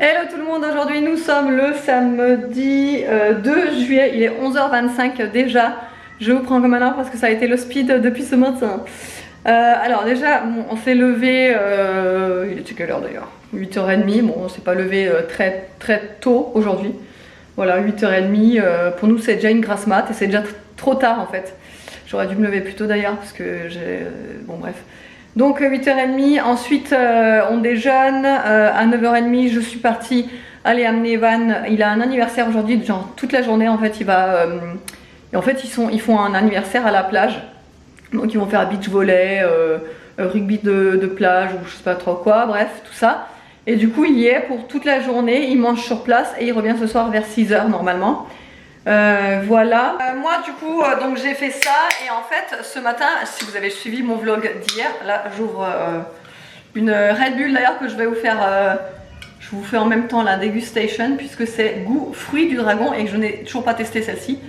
Hello tout le monde, aujourd'hui nous sommes le samedi 2 juillet, il est 11h25 déjà. Je vous prends comme un ordre parce que ça a été le speed depuis ce matin. Alors déjà, bon, on s'est levé, il était quelle heure d'ailleurs 8h30, bon on s'est pas levé très tôt aujourd'hui. Voilà, 8h30, pour nous c'est déjà une grasse mat et c'est déjà trop tard en fait. J'aurais dû me lever plus tôt d'ailleurs parce que j'ai... bon bref. Donc 8h30, ensuite on déjeune, à 9h30 je suis partie aller amener Evan, il a un anniversaire aujourd'hui, genre toute la journée en fait il va... et en fait ils font un anniversaire à la plage, donc ils vont faire beach volley, rugby de plage ou je sais pas trop quoi, bref tout ça. Et du coup il y est pour toute la journée, il mange sur place et il revient ce soir vers 6h normalement. Voilà. Moi du coup donc j'ai fait ça et en fait ce matin, si vous avez suivi mon vlog d'hier, là j'ouvre une Red Bull d'ailleurs que je vais vous faire, je vous fais en même temps la dégustation puisque c'est goût fruit du dragon et je n'ai toujours pas testé celle-ci.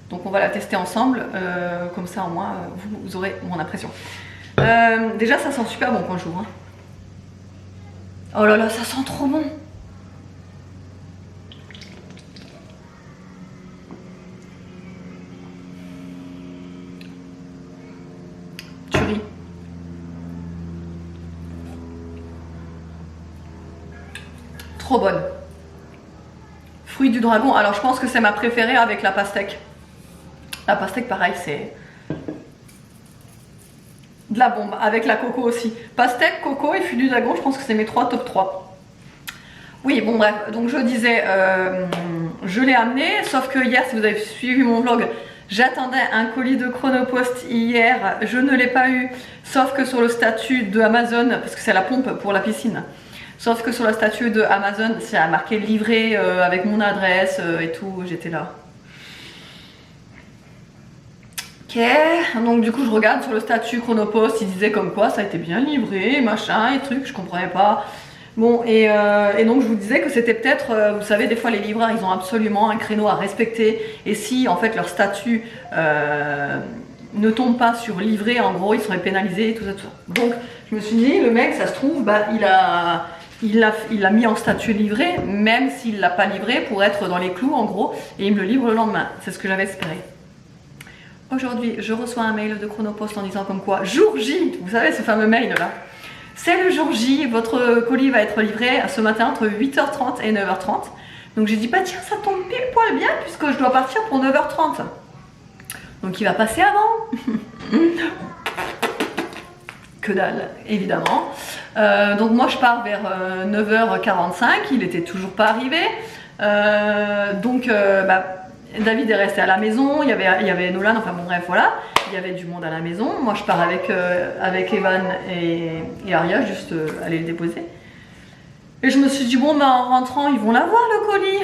Donc on va la tester ensemble, comme ça au moins vous aurez mon impression. Déjà ça sent super bon quand j'ouvre. Hein. Oh là là, ça sent trop bon. Trop bonne. Fruit du dragon. Alors je pense que c'est ma préférée avec la pastèque. La pastèque pareil c'est de la bombe. Avec la coco aussi. Pastèque, coco et fruit du dragon, je pense que c'est mes top 3. Oui bon bref, donc je disais, je l'ai amené, sauf que hier si vous avez suivi mon vlog, j'attendais un colis de Chronopost hier, je ne l'ai pas eu, sauf que sur le statut de Amazon, parce que c'est la pompe pour la piscine. Sauf que sur la statue de Amazon, c'est marqué livré avec mon adresse et tout, j'étais là. Ok, donc du coup je regarde sur le statut Chronopost, il disait comme quoi ça a été bien livré, machin et trucs, je comprenais pas. Bon et donc je vous disais que c'était peut-être, vous savez des fois les livreurs ils ont absolument un créneau à respecter et si en fait leur statut ne tombe pas sur livré, en gros ils seraient pénalisés et tout ça, tout ça. Donc je me suis dit le mec ça se trouve bah il l'a mis en statut livré, même s'il ne l'a pas livré pour être dans les clous en gros, et il me le livre le lendemain. C'est ce que j'avais espéré. Aujourd'hui, je reçois un mail de Chronopost en disant comme quoi, jour J, vous savez ce fameux mail là, c'est le jour J, votre colis va être livré ce matin entre 8h30 et 9h30. Donc j'ai dit, bah tiens, ça tombe pile poil bien puisque je dois partir pour 9h30. Donc il va passer avant. Que dalle, évidemment. Donc moi je pars vers 9h45, il était toujours pas arrivé. David est resté à la maison, il y avait Nolan, enfin bon bref voilà, il y avait du monde à la maison. Moi je pars avec Evan et Aria, juste aller le déposer. Et je me suis dit bon bah en rentrant ils vont l'avoir le colis.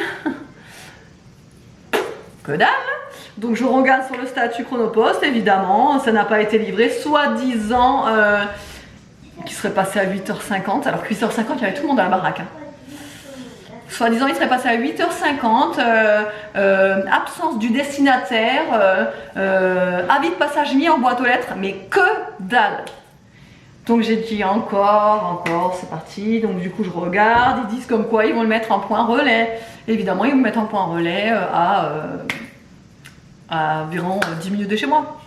Que dalle. Donc je regarde sur le statut Chronopost, évidemment, ça n'a pas été livré, soi-disant qui serait passé à 8h50, alors que 8h50 il y avait tout le monde à la baraque. Hein. Soi-disant il serait passé à 8h50, absence du destinataire, avis de passage mis en boîte aux lettres, mais que dalle. Donc j'ai dit encore, c'est parti, donc du coup je regarde, ils disent comme quoi ils vont le mettre en point relais. Évidemment ils vont le mettre en point relais à environ 10 minutes de chez moi.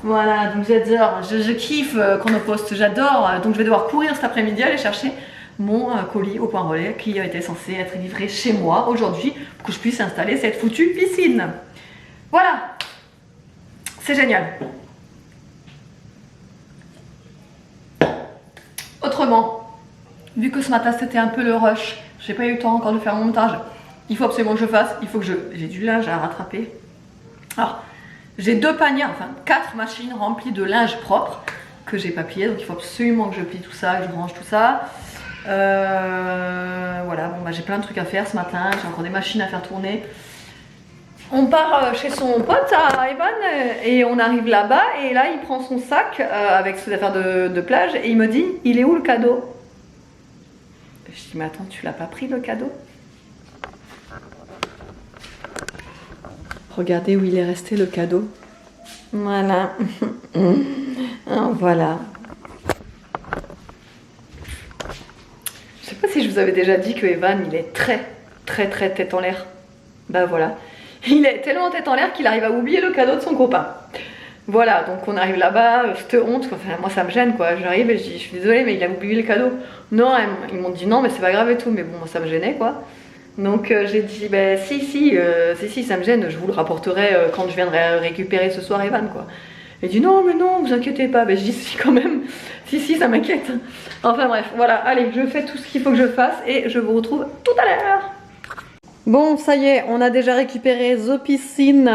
Voilà, donc j'adore, je kiffe Chronopost, j'adore. Donc je vais devoir courir cet après-midi aller chercher mon colis au point relais qui a été censé être livré chez moi aujourd'hui pour que je puisse installer cette foutue piscine. Voilà, c'est génial. Autrement, vu que ce matin c'était un peu le rush, j'ai pas eu le temps encore de faire mon montage, il faut absolument que je fasse, j'ai du linge à rattraper. Alors, j'ai 2 paniers, enfin 4 machines remplies de linge propre que j'ai pas plié, donc il faut absolument que je plie tout ça, que je range tout ça. Voilà, bon bah j'ai plein de trucs à faire ce matin, j'ai encore des machines à faire tourner. On part chez son pote à Evan et on arrive là-bas et là il prend son sac avec ses affaires de plage et il me dit, il est où le cadeau? Je dis, mais attends, tu l'as pas pris le cadeau? Regardez où il est resté le cadeau. Voilà. Voilà. Je sais pas si je vous vous avais déjà dit que Evan, il est très tête en l'air. Bah voilà. Il est tellement tête en l'air qu'il arrive à oublier le cadeau de son copain. Voilà, donc on arrive là-bas, cette honte, enfin, moi ça me gêne quoi. J'arrive et je dis, je suis désolée, mais il a oublié le cadeau. Non, ils m'ont dit non, mais c'est pas grave et tout, mais bon, moi ça me gênait quoi. Donc j'ai dit, bah si, ça me gêne, je vous le rapporterai quand je viendrai récupérer ce soir Evan quoi. Il dit non, mais non, vous inquiétez pas. Ben je dis si quand même, si, ça m'inquiète. Enfin bref, voilà, allez, je fais tout ce qu'il faut que je fasse et je vous retrouve tout à l'heure. Bon, ça y est, on a déjà récupéré The Piscine.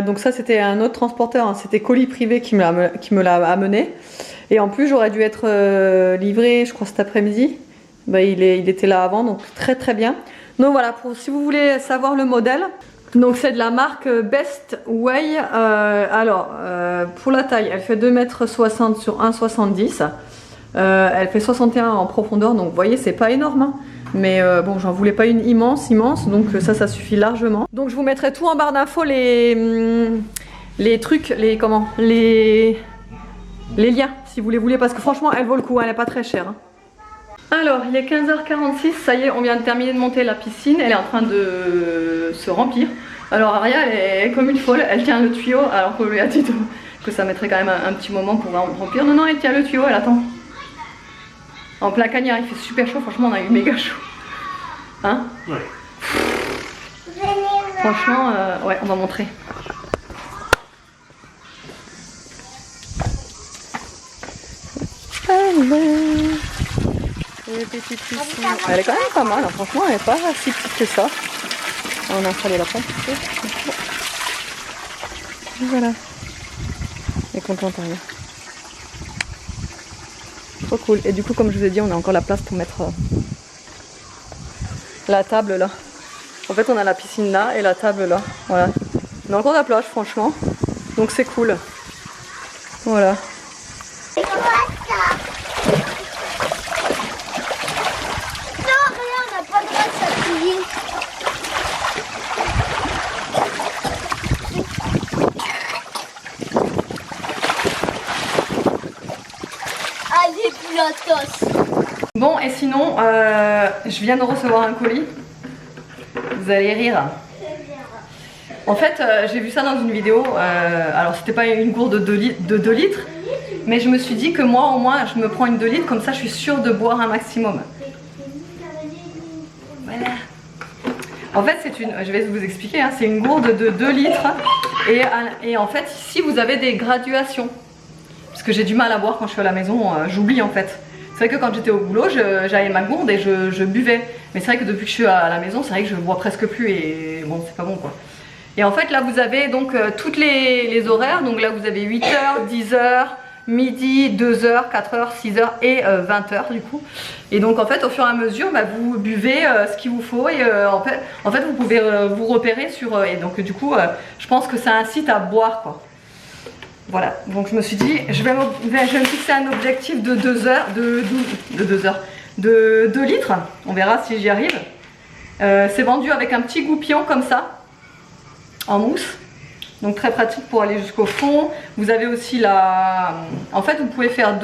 Donc ça, c'était un autre transporteur, hein, c'était Colis Privé qui me l'a amené. Et en plus, j'aurais dû être livré, je crois, cet après-midi. Ben, il était là avant, donc très bien. Donc voilà, si vous voulez savoir le modèle, donc c'est de la marque Best Way. Pour la taille, elle fait 2,60 m sur 1,70 m. Elle fait 61 en profondeur, donc vous voyez, c'est pas énorme. Hein. Mais bon, j'en voulais pas une immense, donc ça suffit largement. Donc je vous mettrai tout en barre d'infos, les trucs, les liens, si vous les voulez, parce que franchement, elle vaut le coup, elle est pas très chère. Hein. Alors, il est 15h46, ça y est, on vient de terminer de monter la piscine, elle est en train de se remplir. Alors Aria, elle est comme une folle, elle tient le tuyau, alors qu'on lui a dit que ça mettrait quand même un petit moment pour remplir. Non, elle tient le tuyau, elle attend. En plein cagnard, il fait super chaud, franchement, on a eu méga chaud. Hein? Ouais. Franchement, ouais, on va montrer. Elle est quand même pas mal, hein. Franchement, elle n'est pas si petite que ça. On a installé la pompe. Voilà. Elle est contente, Aria. Trop cool. Et du coup, comme je vous ai dit, on a encore la place pour mettre la table là. En fait, on a la piscine là et la table là. Voilà. On a encore la plage, franchement. Donc c'est cool. Voilà. Bon, et sinon, je viens de recevoir un colis. Vous allez rire. En fait, j'ai vu ça dans une vidéo. Alors, c'était pas une gourde de 2 litres, mais je me suis dit que moi, au moins, je me prends une 2 litres, comme ça, je suis sûre de boire un maximum. Voilà. En fait, je vais vous expliquer, hein, c'est une gourde de 2 litres. Et en fait, ici, vous avez des graduations. Parce que j'ai du mal à boire quand je suis à la maison, j'oublie en fait. C'est vrai que quand j'étais au boulot, j'avais ma gourde et je buvais. Mais c'est vrai que depuis que je suis à la maison, c'est vrai que je bois presque plus et bon, c'est pas bon quoi. Et en fait, là, vous avez donc toutes les horaires. Donc là, vous avez 8h, 10h, midi, 2h, 4h, 6h et 20h du coup. Et donc en fait, au fur et à mesure, bah, vous buvez ce qu'il vous faut et en fait, vous pouvez vous repérer sur... et donc du coup, je pense que ça incite à boire quoi. Voilà, donc je me suis dit, je vais me fixer un objectif de 2 heures, de 2 litres. On verra si j'y arrive. C'est vendu avec un petit goupillon comme ça, en mousse. Donc très pratique pour aller jusqu'au fond. Vous avez aussi la... En fait, vous pouvez faire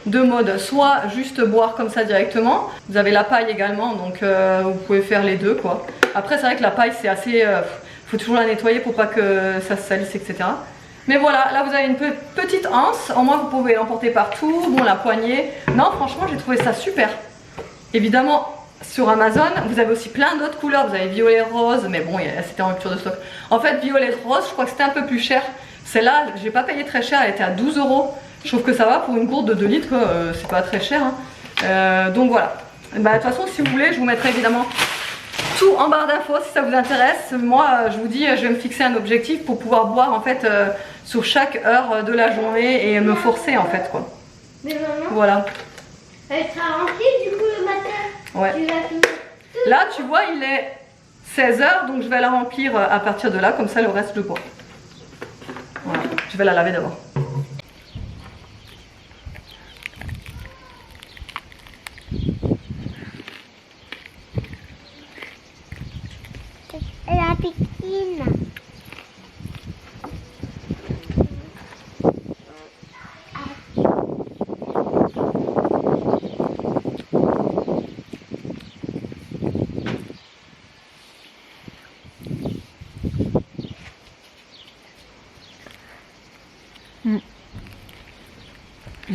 deux modes. Soit juste boire comme ça directement. Vous avez la paille également, donc vous pouvez faire les deux quoi. Après, c'est vrai que la paille, c'est assez... faut toujours la nettoyer pour pas que ça se salisse, etc. Mais voilà, là vous avez une petite anse, au moins vous pouvez l'emporter partout, bon la poignée. Non franchement j'ai trouvé ça super. Évidemment sur Amazon vous avez aussi plein d'autres couleurs, vous avez violet rose, mais bon c'était en rupture de stock. En fait violet rose je crois que c'était un peu plus cher. Celle-là j'ai pas payé très cher, elle était à 12 €. Je trouve que ça va pour une gourde de 2 litres, c'est pas très cher. Hein. Donc voilà, bah, de toute façon si vous voulez je vous mettrai évidemment tout en barre d'infos si ça vous intéresse. Moi je vous dis je vais me fixer un objectif pour pouvoir boire en fait sur chaque heure de la journée et me forcer en fait quoi. Mais maman, voilà. Elle sera remplie du coup le matin. Ouais. Là tu vois il est 16h donc je vais la remplir à partir de là, comme ça le reste je bois. Voilà. Je vais la laver d'abord. La piscine.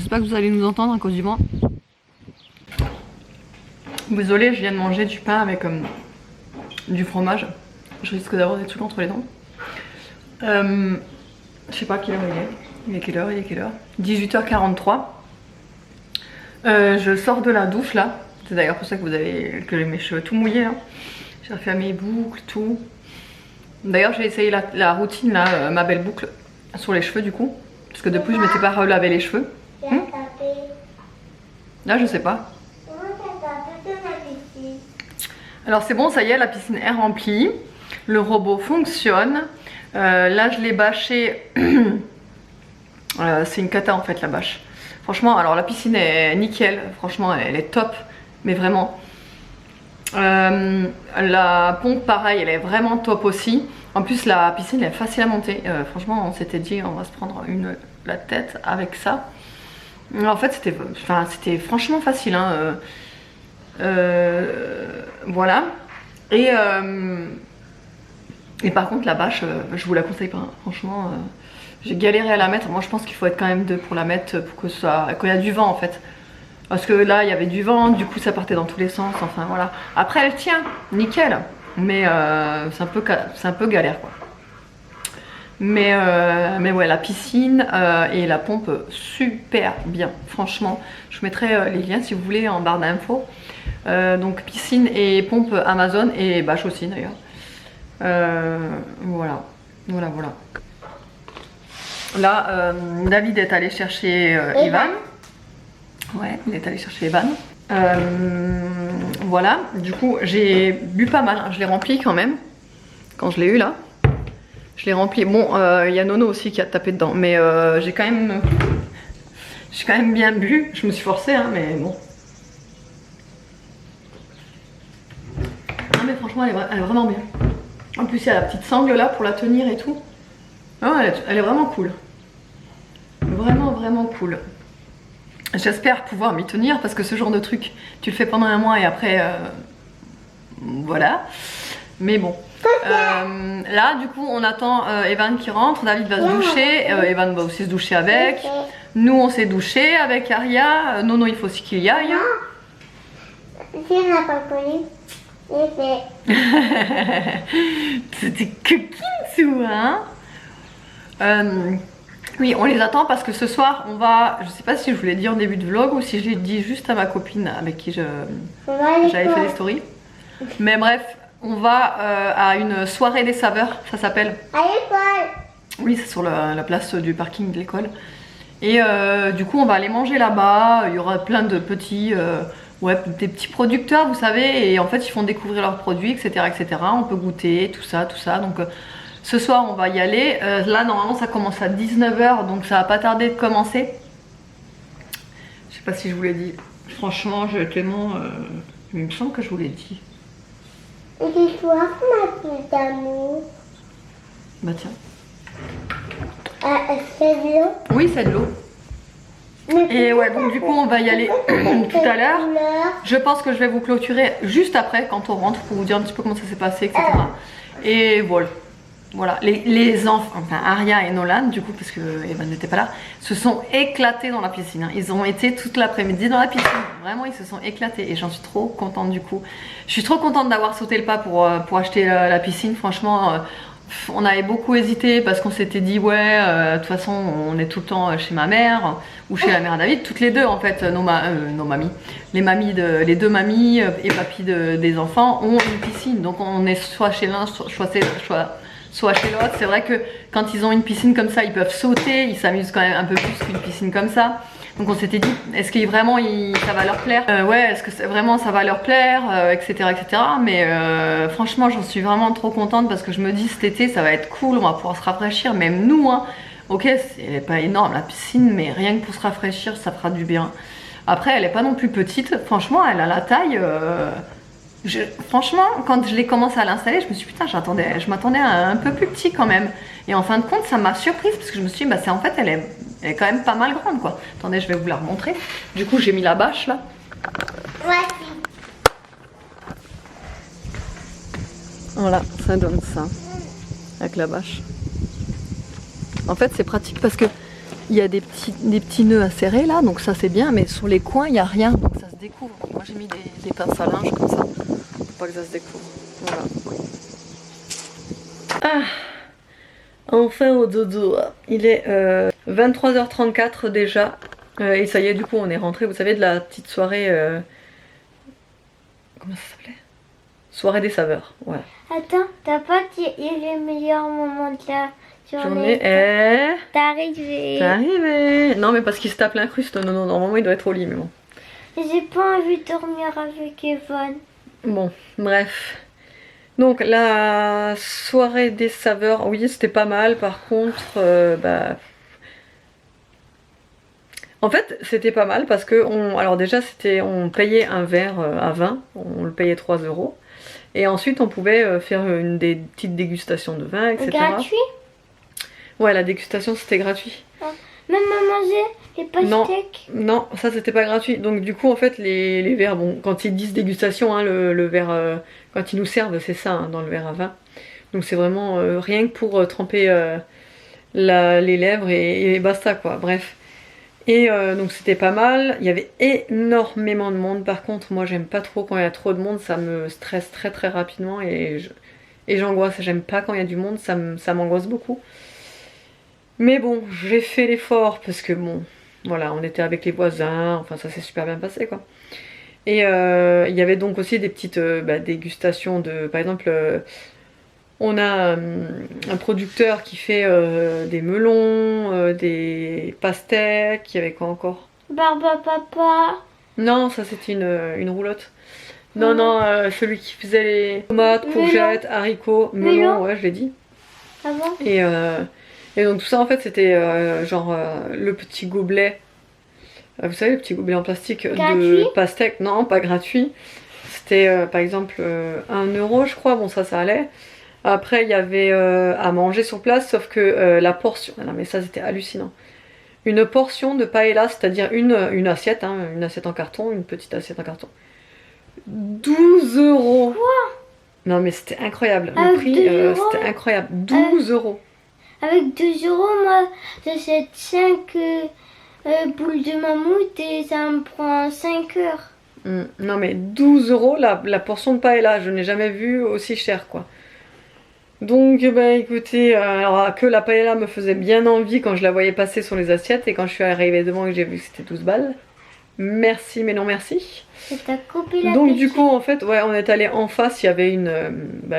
j'espère que vous allez nous entendre à cause du vent. Désolée, je viens de manger du pain avec du fromage. Je risque d'avoir des trucs entre les dents. Je sais pas quelle heure il est. Il est quelle heure? 18h43. Je sors de la douche là. C'est d'ailleurs pour ça que vous avez que mes cheveux tout mouillés. Hein. J'ai refait mes boucles, tout. D'ailleurs j'ai essayé la routine là, ma belle boucle sur les cheveux du coup. Parce que depuis je m'étais pas relavé les cheveux. Là je sais pas. Alors c'est bon, ça y est, la piscine est remplie. Le robot fonctionne. Là je l'ai bâché. C'est une cata en fait la bâche. Franchement, alors la piscine est nickel. Franchement elle est top. Mais vraiment. La pompe pareil, elle est vraiment top aussi. En plus la piscine est facile à monter. Franchement on s'était dit on va se prendre la tête avec ça. En fait c'était franchement facile. Hein. Voilà. Et par contre la bâche, je vous la conseille pas. Hein. Franchement, j'ai galéré à la mettre. Moi je pense qu'il faut être quand même deux pour la mettre pour que ça, quand il y a du vent en fait. Parce que là il y avait du vent, du coup ça partait dans tous les sens. Enfin voilà. Après elle tient, nickel. Mais c'est un peu galère quoi. Mais ouais, la piscine et la pompe super bien. Franchement, je vous mettrai les liens si vous voulez en barre d'infos. Donc piscine et pompe Amazon et bâche aussi d'ailleurs. Voilà. Là, David est allé chercher Evan. Ouais, il est allé chercher Evan. Voilà, du coup j'ai bu pas mal, hein. Je l'ai rempli quand même. Quand je l'ai eu là. Je l'ai rempli. Bon, il y a Nono aussi qui a tapé dedans. Mais j'ai quand même bien bu. Je me suis forcée, hein, mais bon. Non mais franchement, elle est vraiment bien. En plus, il y a la petite sangle là pour la tenir et tout. Non, elle est vraiment cool. Vraiment cool. J'espère pouvoir m'y tenir parce que ce genre de truc, tu le fais pendant un mois et après... voilà. Mais bon. Là du coup on attend Evan qui rentre, David va se doucher, Evan va aussi se doucher avec. Nous on s'est douché avec Aria, Nono il faut aussi qu'il y aille. Si on n'a pas connu, C'était coquine hein. Oui on les attend parce que ce soir on va, je sais pas si je vous l'ai dit en début de vlog ou si je l'ai dit juste à ma copine avec qui j'avais fait des stories. Mais bref, on va à une soirée des saveurs, ça s'appelle. À l'école. Oui, c'est sur la place du parking de l'école. Et du coup, on va aller manger là-bas. Il y aura plein de petits, des petits producteurs, vous savez. Et en fait, ils font découvrir leurs produits, etc., etc. On peut goûter, tout ça. Donc, ce soir, on va y aller. Là, normalement, ça commence à 19 h, donc ça va pas tarder de commencer. Je sais pas si je vous l'ai dit. Franchement, Clément, il me semble que je vous l'ai dit. Et ce soir, ma petite amour. Bah tiens. C'est de l'eau. Oui, c'est de l'eau. Et ouais, donc du coup, on va y aller tout à l'heure. Je pense que je vais vous clôturer juste après, quand on rentre, pour vous dire un petit peu comment ça s'est passé, etc. Et voilà. Voilà, les enfants, enfin Aria et Nolan, du coup, parce que Evan n'était pas là, se sont éclatés dans la piscine. Hein. Ils ont été toute l'après-midi dans la piscine. Vraiment, ils se sont éclatés et j'en suis trop contente du coup. Je suis trop contente d'avoir sauté le pas pour acheter la piscine. Franchement, on avait beaucoup hésité parce qu'on s'était dit, ouais, de toute façon, on est tout le temps chez ma mère ou chez la mère David. Toutes les deux, en fait, nos mamies. Les deux mamies et papy des enfants ont une piscine. Donc, on est soit chez l'un, soit chez l'autre. C'est vrai que quand ils ont une piscine comme ça, ils peuvent sauter, ils s'amusent quand même un peu plus qu'une piscine comme ça. Donc on s'était dit, est-ce que vraiment ça va leur plaire, ouais, est-ce que vraiment ça va leur plaire, etc. Mais franchement, j'en suis vraiment trop contente parce que je me dis cet été, ça va être cool, on va pouvoir se rafraîchir, même nous, hein. Ok, elle n'est pas énorme la piscine, mais rien que pour se rafraîchir, ça fera du bien. Après, elle n'est pas non plus petite, franchement, elle a la taille... franchement, quand je l'ai commencé à l'installer, je me suis dit putain, je m'attendais à un peu plus petit quand même. Et en fin de compte, ça m'a surprise parce que je me suis dit, bah, en fait, elle est quand même pas mal grande quoi. Attendez, je vais vous la remontrer. Du coup, j'ai mis la bâche là. Voici. Voilà, ça donne ça. Avec la bâche. En fait, c'est pratique parce que il y a des petits nœuds à serrer là, donc ça c'est bien, mais sur les coins il n'y a rien, donc ça se découvre. Moi j'ai mis des pinces à linge comme ça, pour pas que ça se découvre. Voilà. Ah, enfin au dodo. Il est 23h34 déjà, et ça y est, du coup on est rentré, vous savez, de la petite soirée... comment ça s'appelait? Soirée des saveurs, voilà. Attends, t'as pas dit le meilleur moment de la journée? T'es arrivé. T'es arrivé. Non mais parce qu'il se tape l'incruste, non, normalement il doit être au lit, mais bon. J'ai pas envie de dormir avec Evan. Bon, bref. Donc la soirée des saveurs, oui c'était pas mal, par contre, en fait c'était pas mal parce que, alors déjà on payait un verre à 20, on le payait 3 €. Et ensuite on pouvait faire des petites dégustations de vin, etc. Gratuit? Ouais, la dégustation c'était gratuit. Même à manger les pastèques? Non, ça c'était pas gratuit. Donc du coup en fait les verres, bon quand ils disent dégustation, hein, le verre, quand ils nous servent c'est ça, hein, dans le verre à vin. Donc c'est vraiment rien que pour tremper les lèvres et basta quoi, bref. Et donc c'était pas mal, il y avait énormément de monde. Par contre moi j'aime pas trop quand il y a trop de monde, ça me stresse très très rapidement et j'angoisse, j'aime pas quand il y a du monde, ça m'angoisse beaucoup. Mais bon, j'ai fait l'effort parce que bon, voilà, on était avec les voisins, enfin ça s'est super bien passé quoi. Et il y avait donc aussi des petites dégustations de, par exemple, on a un producteur qui fait des melons, des pastèques, il y avait quoi encore? Barbe à papa. Non, ça c'était une roulotte. Non, non, celui qui faisait les tomates, courgettes, haricots, melons, ouais je l'ai dit. Ah bon? Et donc tout ça en fait c'était genre le petit gobelet, vous savez le petit gobelet en plastique gratuit? De pastèque, non pas gratuit, c'était par exemple 1 € je crois, bon ça allait. Après il y avait à manger sur place, sauf que la portion, non mais ça c'était hallucinant, une portion de paella, c'est-à-dire une assiette, hein, une assiette en carton, une petite assiette en carton, 12 €. Quoi? Non mais c'était incroyable, le prix c'était incroyable, 12 €. Avec 2 €, moi j'achète 5 boules de mammouth et ça me prend 5 heures. Non mais 12 € la portion de paella, je n'ai jamais vu aussi cher quoi. Donc écoutez, alors que la paella me faisait bien envie quand je la voyais passer sur les assiettes, et quand je suis arrivée devant et que j'ai vu que c'était 12 balles, merci mais non merci. T'as coupé la Donc du coup en fait, ouais, on est allé en face, il y avait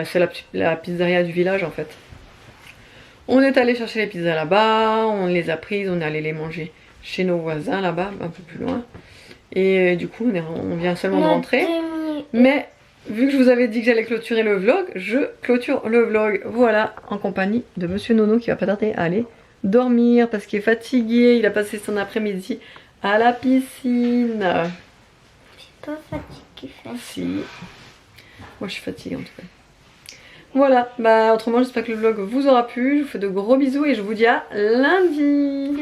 c'est la pizzeria du village en fait. On est allé chercher les pizzas là-bas, on les a prises, on est allé les manger chez nos voisins là-bas, un peu plus loin. Et du coup on vient seulement de rentrer. Mais vu que je vous avais dit que j'allais clôturer le vlog, je clôture le vlog. Voilà, en compagnie de Monsieur Nono qui va pas tarder à aller dormir parce qu'il est fatigué. Il a passé son après-midi à la piscine. Je suis pas fatiguée. Si. Moi je suis fatiguée en tout cas. Voilà, autrement j'espère que le vlog vous aura plu. Je vous fais de gros bisous et je vous dis à lundi.